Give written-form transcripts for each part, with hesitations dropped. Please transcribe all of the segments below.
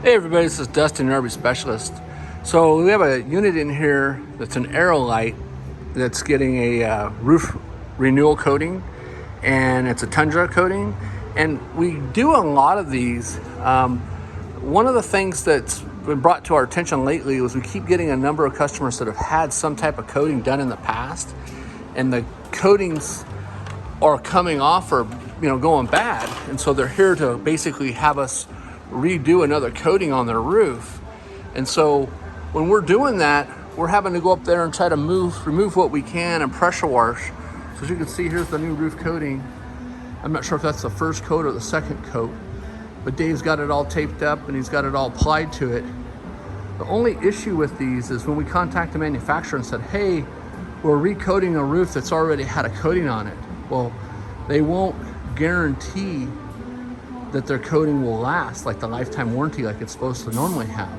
Hey everybody, this is Dustin, RV Specialist. So we have a unit in here that's an AeroLite that's getting a roof renewal coating, and it's a Tundra coating. And we do a lot of these. One of the things that's been brought to our attention lately was we keep getting a number of customers that have had some type of coating done in the past, and the coatings are coming off or going bad, and so they're here to basically have us redo another coating on their roof. And so when we're doing that, we're having to go up there and try to remove what we can and pressure wash. So as you can see, here's the new roof coating. I'm not sure if that's the first coat or the second coat, but Dave's got it all taped up and he's got it all applied to it. The only issue with these is when we contact the manufacturer and said, hey, we're recoating a roof that's already had a coating on it. Well, they won't guarantee that their coating will last like the lifetime warranty like it's supposed to normally have.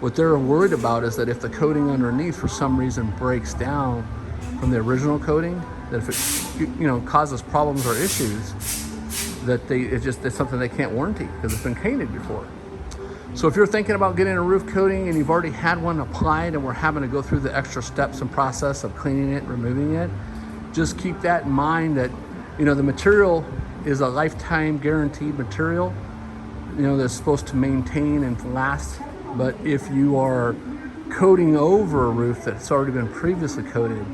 What they're worried about is that if the coating underneath for some reason breaks down from the original coating, that if it causes problems or issues, that it's something they can't warranty because it's been painted before. So if you're thinking about getting a roof coating and you've already had one applied and we're having to go through the extra steps and process of cleaning it, removing it, just keep that in mind that the material is a lifetime guaranteed material, that's supposed to maintain and last. But if you are coating over a roof that's already been previously coated,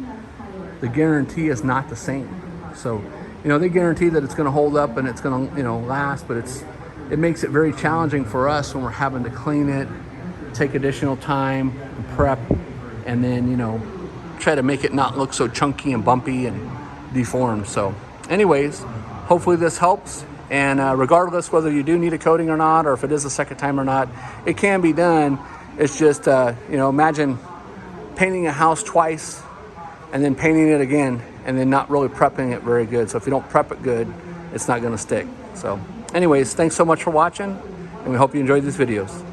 the guarantee is not the same. So, they guarantee that it's going to hold up and it's going to, last, but it makes it very challenging for us when we're having to clean it, take additional time, and prep, and then, try to make it not look so chunky and bumpy and deformed. So anyways, hopefully this helps, and regardless whether you do need a coating or not, or if it is the second time or not, it can be done. It's just, imagine painting a house twice and then painting it again and then not really prepping it very good. So if you don't prep it good, it's not going to stick. So anyways, thanks so much for watching, and we hope you enjoyed these videos.